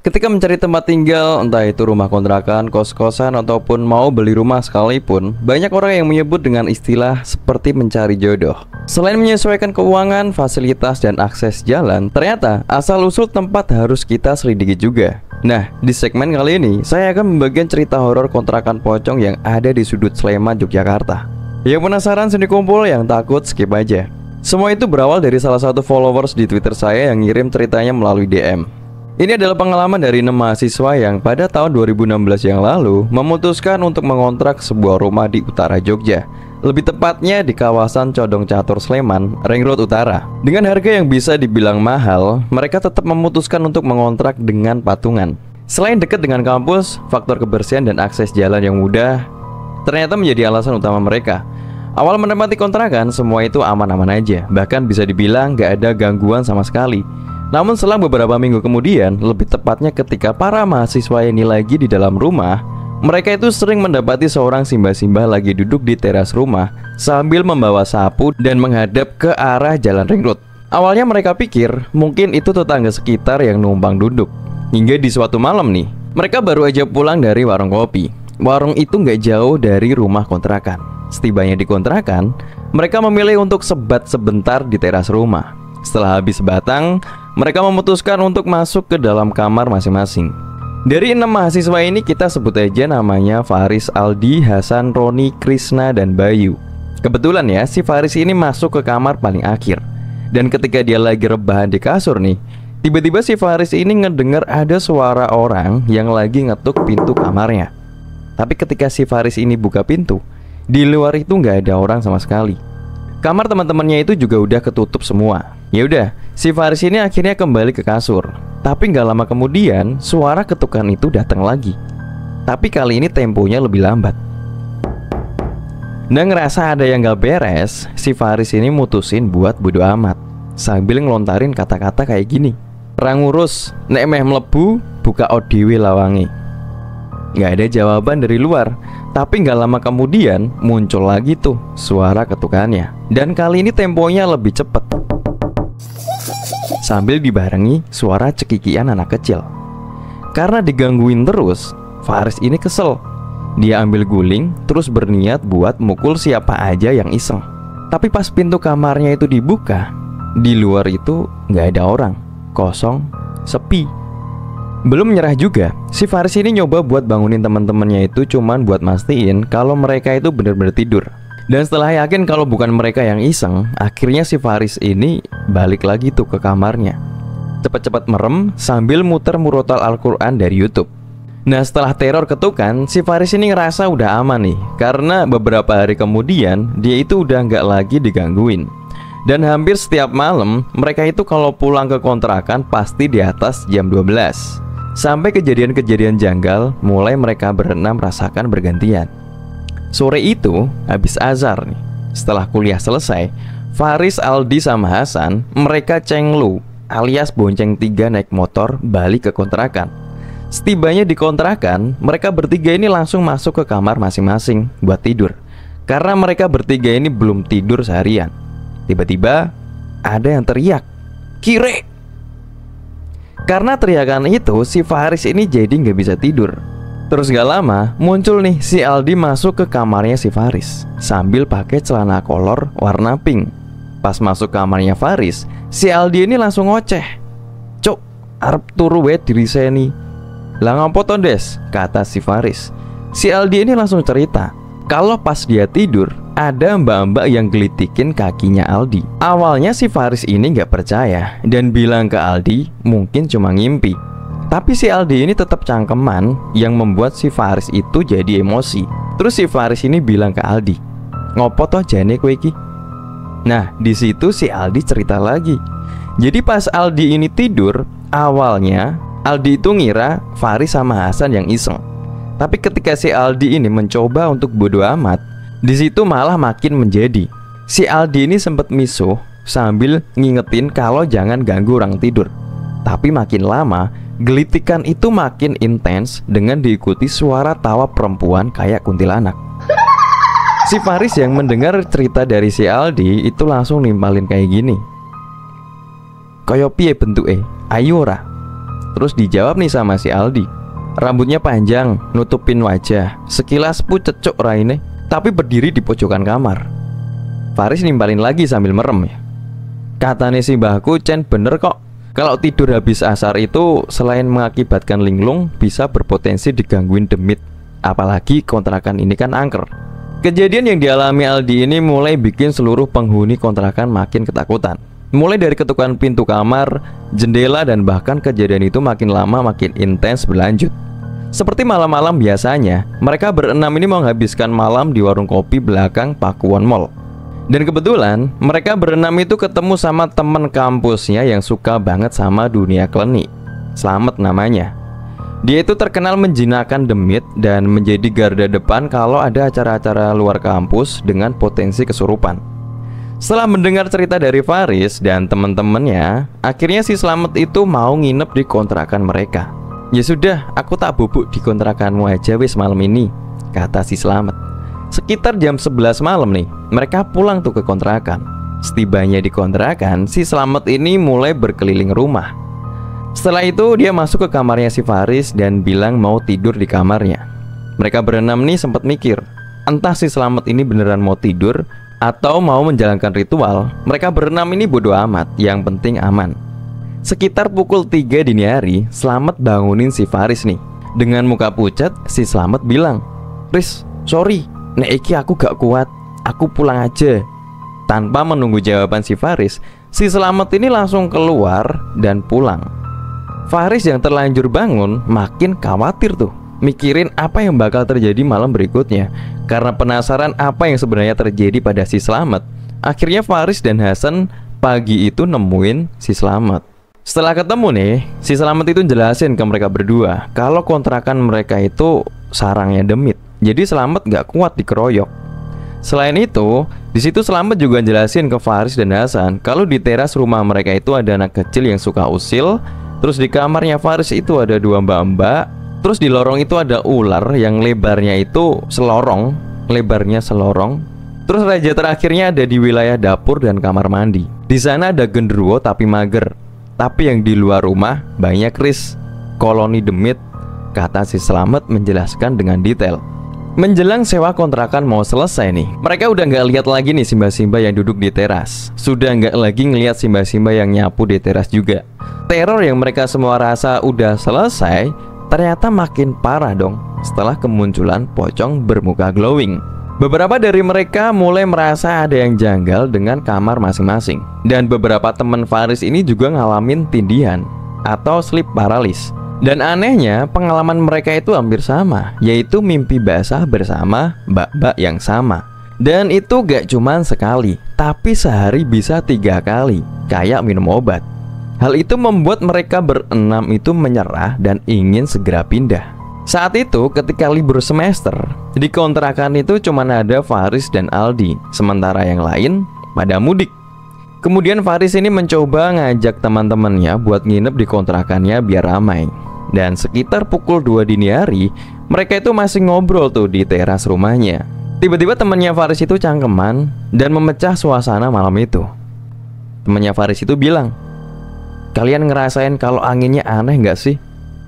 Ketika mencari tempat tinggal, entah itu rumah kontrakan, kos-kosan, ataupun mau beli rumah sekalipun, banyak orang yang menyebut dengan istilah seperti mencari jodoh. Selain menyesuaikan keuangan, fasilitas, dan akses jalan, ternyata asal-usul tempat harus kita selidiki juga. Nah, di segmen kali ini, saya akan membagikan cerita horor kontrakan pocong yang ada di sudut Sleman, Yogyakarta. Yang penasaran sini kumpul, yang takut skip aja. Semua itu berawal dari salah satu followers di Twitter saya yang ngirim ceritanya melalui DM. Ini adalah pengalaman dari 6 mahasiswa yang pada tahun 2016 yang lalu memutuskan untuk mengontrak sebuah rumah di utara Jogja. Lebih tepatnya di kawasan Condong Catur Sleman, Ring Road Utara. Dengan harga yang bisa dibilang mahal, mereka tetap memutuskan untuk mengontrak dengan patungan. Selain dekat dengan kampus, faktor kebersihan dan akses jalan yang mudah ternyata menjadi alasan utama mereka. Awal menempati kontrakan, semua itu aman-aman aja. Bahkan bisa dibilang gak ada gangguan sama sekali. Namun selang beberapa minggu kemudian, lebih tepatnya ketika para mahasiswa ini lagi di dalam rumah, mereka itu sering mendapati seorang simbah-simbah lagi duduk di teras rumah sambil membawa sapu dan menghadap ke arah jalan ring road. Awalnya mereka pikir mungkin itu tetangga sekitar yang numpang duduk. Hingga di suatu malam nih, mereka baru aja pulang dari warung kopi. Warung itu nggak jauh dari rumah kontrakan. Setibanya di kontrakan, mereka memilih untuk sebat sebentar di teras rumah. Setelah habis sebatang, mereka memutuskan untuk masuk ke dalam kamar masing-masing. Dari 6 mahasiswa ini kita sebut aja namanya Faris, Aldi, Hasan, Roni, Krisna, dan Bayu. Kebetulan ya, si Faris ini masuk ke kamar paling akhir. Dan ketika dia lagi rebahan di kasur nih, tiba-tiba si Faris ini ngedengar ada suara orang yang lagi ngetuk pintu kamarnya. Tapi ketika si Faris ini buka pintu, di luar itu nggak ada orang sama sekali. Kamar teman-temannya itu juga udah ketutup semua. Ya udah, si Faris ini akhirnya kembali ke kasur. Tapi nggak lama kemudian, suara ketukan itu datang lagi. Tapi kali ini temponya lebih lambat. Nah, ngerasa ada yang nggak beres, si Faris ini mutusin buat bodo amat sambil ngelontarin kata-kata kayak gini. Rangurus, nek meh mlebu, buka ODW lawangi. Nggak ada jawaban dari luar. Tapi nggak lama kemudian muncul lagi tuh suara ketukannya. Dan kali ini temponya lebih cepet, sambil dibarengi suara cekikian anak kecil. Karena digangguin terus, Faris ini kesel. Dia ambil guling, terus berniat buat mukul siapa aja yang iseng. Tapi pas pintu kamarnya itu dibuka, di luar itu nggak ada orang, kosong, sepi. Belum menyerah juga, si Faris ini nyoba buat bangunin teman-temannya itu cuman buat mastiin kalau mereka itu bener-bener tidur. Dan setelah yakin kalau bukan mereka yang iseng, akhirnya si Faris ini balik lagi tuh ke kamarnya. Cepat-cepat merem sambil muter murotal Al-Quran dari YouTube. Nah, setelah teror ketukan, si Faris ini ngerasa udah aman nih, karena beberapa hari kemudian dia itu udah nggak lagi digangguin. Dan hampir setiap malam mereka itu kalau pulang ke kontrakan pasti di atas jam 12. Sampai kejadian-kejadian janggal mulai mereka berenam rasakan bergantian. Sore itu habis azar nih, setelah kuliah selesai, Faris, Aldi, sama Hasan mereka cenglu alias bonceng 3 naik motor balik ke kontrakan. Setibanya di kontrakan, mereka bertiga ini langsung masuk ke kamar masing-masing buat tidur. Karena mereka bertiga ini belum tidur seharian. Tiba-tiba ada yang teriak, "Kire!" Karena teriakan itu, si Faris ini jadi nggak bisa tidur. Terus gak lama muncul nih si Aldi masuk ke kamarnya si Faris sambil pakai celana kolor warna pink. Pas masuk kamarnya Faris, si Aldi ini langsung ngoceh, "Cuk, arep turu we diri seni." "Lah ngapa to, Des?" kata si Faris. Si Aldi ini langsung cerita kalau pas dia tidur ada mbak-mbak yang gelitikin kakinya Aldi. Awalnya si Faris ini nggak percaya dan bilang ke Aldi mungkin cuma ngimpi. Tapi si Aldi ini tetap cangkeman yang membuat si Faris itu jadi emosi. Terus si Faris ini bilang ke Aldi, "Ngopo toh jane kowe iki?" Nah, di situ si Aldi cerita lagi. Jadi pas Aldi ini tidur, awalnya Aldi itu ngira Faris sama Hasan yang iseng. Tapi ketika si Aldi ini mencoba untuk bodo amat, di situ malah makin menjadi. Si Aldi ini sempat misuh sambil ngingetin kalau jangan ganggu orang tidur. Tapi makin lama, gelitikan itu makin intens dengan diikuti suara tawa perempuan kayak kuntilanak. Si Faris yang mendengar cerita dari si Aldi itu langsung nimpalin kayak gini, "Kaya piye bentuke? Ayo ora?" Terus dijawab nih sama si Aldi. Rambutnya panjang, nutupin wajah, sekilas pucet cuk raine, tapi berdiri di pojokan kamar. Faris nimpalin lagi sambil merem ya. Katanya si mbahku, Cen bener kok. Kalau tidur habis asar itu selain mengakibatkan linglung, bisa berpotensi digangguin demit. Apalagi kontrakan ini kan angker. Kejadian yang dialami Aldi ini mulai bikin seluruh penghuni kontrakan makin ketakutan. Mulai dari ketukan pintu kamar, jendela, dan bahkan kejadian itu makin lama makin intens berlanjut. Seperti malam-malam biasanya, mereka berenam ini menghabiskan malam di warung kopi belakang Pakuwon Mall. Dan kebetulan mereka berenam itu ketemu sama teman kampusnya yang suka banget sama dunia klinik. Slamet namanya. Dia itu terkenal menjinakkan demit dan menjadi garda depan kalau ada acara-acara luar kampus dengan potensi kesurupan. Setelah mendengar cerita dari Faris dan teman-temannya, akhirnya si Slamet itu mau nginep di kontrakan mereka. Ya sudah, aku tak bubuk di kontrakanmu aja wis malam ini, kata si Slamet. Sekitar jam 11 malam nih, mereka pulang tuh ke kontrakan. Setibanya di kontrakan, si Slamet ini mulai berkeliling rumah. Setelah itu dia masuk ke kamarnya si Faris dan bilang mau tidur di kamarnya. Mereka berenam nih sempat mikir, entah si Slamet ini beneran mau tidur atau mau menjalankan ritual. Mereka berenam ini bodo amat, yang penting aman. Sekitar pukul 3 dini hari, Slamet bangunin si Faris nih. Dengan muka pucat, si Slamet bilang, "Riz, sorry, nek iki aku gak kuat, aku pulang aja." Tanpa menunggu jawaban si Faris, si Slamet ini langsung keluar dan pulang. Faris yang terlanjur bangun makin khawatir tuh, mikirin apa yang bakal terjadi malam berikutnya. Karena penasaran apa yang sebenarnya terjadi pada si Slamet, akhirnya Faris dan Hasan pagi itu nemuin si Slamet. Setelah ketemu nih, si Slamet itu jelasin ke mereka berdua kalau kontrakan mereka itu sarangnya demit. Jadi Slamet gak kuat dikeroyok. Selain itu, di situ Slamet juga jelasin ke Faris dan Hasan kalau di teras rumah mereka itu ada anak kecil yang suka usil. Terus di kamarnya Faris itu ada 2 mbak-mbak. Terus di lorong itu ada ular yang lebarnya itu selorong, lebarnya selorong. Terus raja terakhirnya ada di wilayah dapur dan kamar mandi. Di sana ada genderuwo tapi mager. Tapi yang di luar rumah banyak Riz, koloni demit, kata si Slamet menjelaskan dengan detail. Menjelang sewa kontrakan mau selesai nih, mereka udah nggak lihat lagi nih Simba-Simba yang duduk di teras. Sudah nggak lagi ngelihat Simba-Simba yang nyapu di teras juga. Teror yang mereka semua rasa udah selesai, ternyata makin parah dong setelah kemunculan pocong bermuka glowing. Beberapa dari mereka mulai merasa ada yang janggal dengan kamar masing-masing. Dan beberapa teman Faris ini juga ngalamin tindihan atau sleep paralysis. Dan anehnya pengalaman mereka itu hampir sama, yaitu mimpi basah bersama mbak-mbak yang sama. Dan itu gak cuman sekali, tapi sehari bisa 3 kali, kayak minum obat. Hal itu membuat mereka berenam itu menyerah dan ingin segera pindah. Saat itu ketika libur semester, di kontrakan itu cuman ada Faris dan Aldi, sementara yang lain pada mudik. Kemudian Faris ini mencoba ngajak teman-temannya buat nginep di kontrakannya biar ramai. Dan sekitar pukul 2 dini hari, mereka itu masih ngobrol tuh di teras rumahnya. Tiba-tiba temannya Faris itu cangkeman dan memecah suasana malam itu. Temannya Faris itu bilang, "Kalian ngerasain kalau anginnya aneh nggak sih?"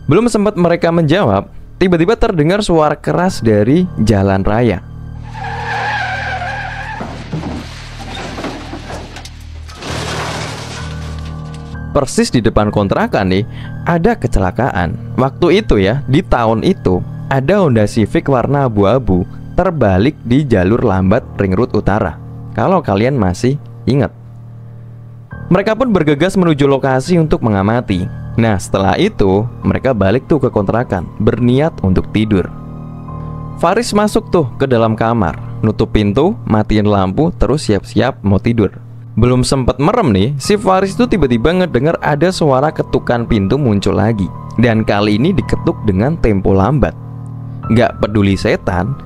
Belum sempat mereka menjawab, tiba-tiba terdengar suara keras dari jalan raya. Persis di depan kontrakan nih, ada kecelakaan. Waktu itu ya, di tahun itu, ada Honda Civic warna abu-abu terbalik di jalur lambat Ring Road Utara. Kalau kalian masih ingat. Mereka pun bergegas menuju lokasi untuk mengamati. Nah setelah itu, mereka balik tuh ke kontrakan, berniat untuk tidur. Faris masuk tuh ke dalam kamar, nutup pintu, matiin lampu, terus siap-siap mau tidur. Belum sempat merem nih, si Faris itu tiba-tiba ngedengar ada suara ketukan pintu muncul lagi. Dan kali ini diketuk dengan tempo lambat. Gak peduli setan,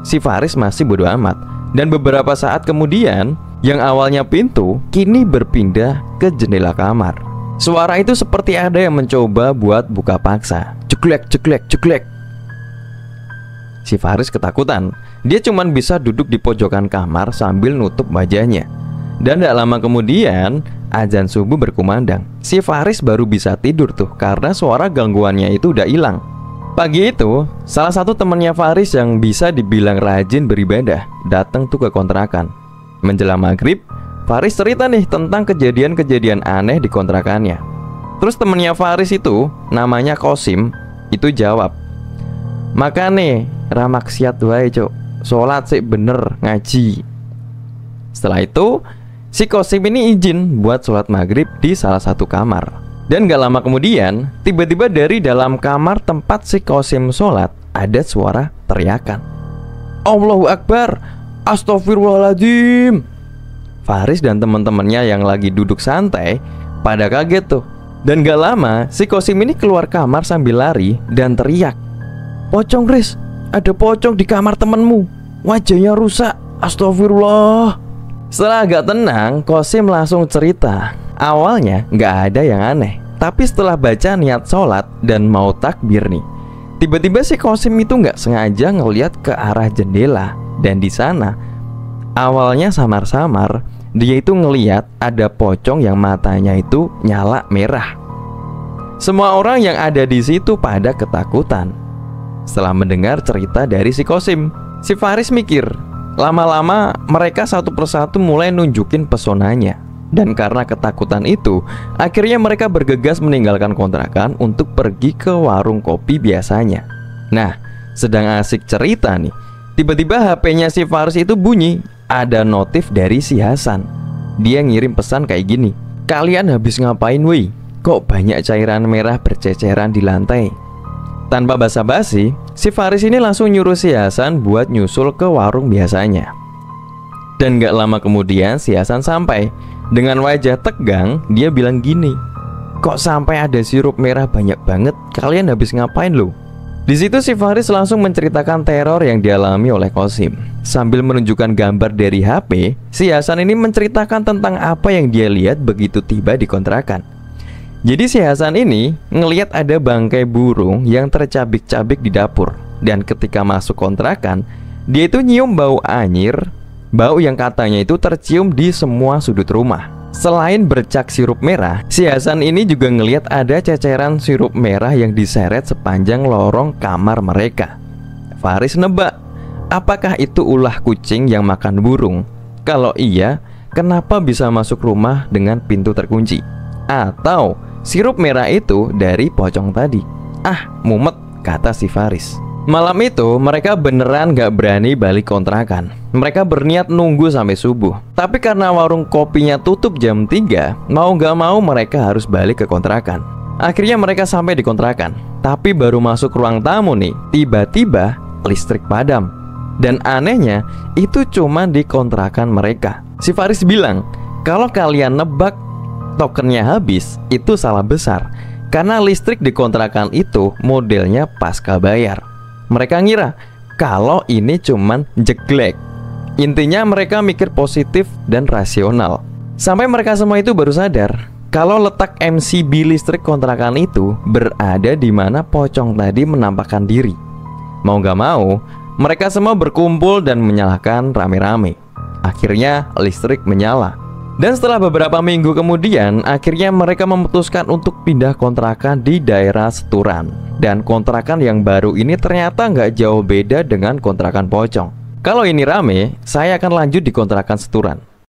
si Faris masih bodo amat. Dan beberapa saat kemudian, yang awalnya pintu, kini berpindah ke jendela kamar. Suara itu seperti ada yang mencoba buat buka paksa. Ceklek, ceklek, ceklek. Si Faris ketakutan. Dia cuman bisa duduk di pojokan kamar sambil nutup wajahnya. Dan gak lama kemudian azan subuh berkumandang. Si Faris baru bisa tidur tuh karena suara gangguannya itu udah hilang. Pagi itu, salah satu temannya Faris yang bisa dibilang rajin beribadah datang tuh ke kontrakan. Menjelang maghrib, Faris cerita nih tentang kejadian-kejadian aneh di kontrakannya. Terus temannya Faris itu, namanya Kosim, itu jawab, "Makane ramaksiat wae cuk, sholat sih bener ngaji." Setelah itu si Kosim ini izin buat sholat maghrib di salah satu kamar. Dan gak lama kemudian, tiba-tiba dari dalam kamar tempat si Kosim sholat ada suara teriakan, "Allahu Akbar, Astagfirullahaladzim." Faris dan teman-temannya yang lagi duduk santai pada kaget tuh. Dan gak lama si Kosim ini keluar kamar sambil lari dan teriak, "Pocong Riz, ada pocong di kamar temenmu, wajahnya rusak, astagfirullah." Setelah agak tenang, Kosim langsung cerita. Awalnya nggak ada yang aneh, tapi setelah baca niat sholat dan mau takbir nih, tiba-tiba si Kosim itu nggak sengaja ngeliat ke arah jendela. Dan di sana, awalnya samar-samar, dia itu ngeliat ada pocong yang matanya itu nyala merah. Semua orang yang ada di situ pada ketakutan. Setelah mendengar cerita dari si Kosim, si Faris mikir, lama-lama mereka satu persatu mulai nunjukin pesonanya. Dan karena ketakutan itu, akhirnya mereka bergegas meninggalkan kontrakan untuk pergi ke warung kopi biasanya. Nah, sedang asik cerita nih, tiba-tiba HP-nya si Faris itu bunyi. Ada notif dari si Hasan. Dia ngirim pesan kayak gini, "Kalian habis ngapain woi? Kok banyak cairan merah berceceran di lantai?" Tanpa basa-basi, si Faris ini langsung nyuruh si Hasan buat nyusul ke warung biasanya. Dan gak lama kemudian si Hasan sampai. Dengan wajah tegang, dia bilang gini, "Kok sampai ada sirup merah banyak banget? Kalian habis ngapain lo?" Di situ si Faris langsung menceritakan teror yang dialami oleh Kosim. Sambil menunjukkan gambar dari HP, si Hasan ini menceritakan tentang apa yang dia lihat begitu tiba di kontrakan. Jadi si Hasan ini ngelihat ada bangkai burung yang tercabik-cabik di dapur. Dan ketika masuk kontrakan, dia itu nyium bau anyir, bau yang katanya itu tercium di semua sudut rumah. Selain bercak sirup merah, si Hasan ini juga ngelihat ada ceceran sirup merah yang diseret sepanjang lorong kamar mereka. Faris nebak, apakah itu ulah kucing yang makan burung? Kalau iya, kenapa bisa masuk rumah dengan pintu terkunci? Atau sirup merah itu dari pocong tadi? "Ah, mumet," kata si Faris. Malam itu mereka beneran gak berani balik kontrakan. Mereka berniat nunggu sampai subuh. Tapi karena warung kopinya tutup jam 3, mau gak mau mereka harus balik ke kontrakan. Akhirnya mereka sampai di kontrakan. Tapi baru masuk ruang tamu nih, tiba-tiba listrik padam. Dan anehnya, itu cuma di kontrakan mereka. Si Faris bilang, kalau kalian nebak tokennya habis, itu salah besar. Karena listrik di kontrakan itu modelnya pasca bayar. Mereka ngira kalau ini cuman jeglek. Intinya mereka mikir positif dan rasional. Sampai mereka semua itu baru sadar kalau letak MCB listrik kontrakan itu berada di mana pocong tadi menampakkan diri. Mau gak mau, mereka semua berkumpul dan menyalakan rame-rame. Akhirnya listrik menyala. Dan setelah beberapa minggu kemudian, akhirnya mereka memutuskan untuk pindah kontrakan di daerah Seturan. Dan kontrakan yang baru ini ternyata nggak jauh beda dengan kontrakan pocong. Kalau ini rame, saya akan lanjut di kontrakan Seturan.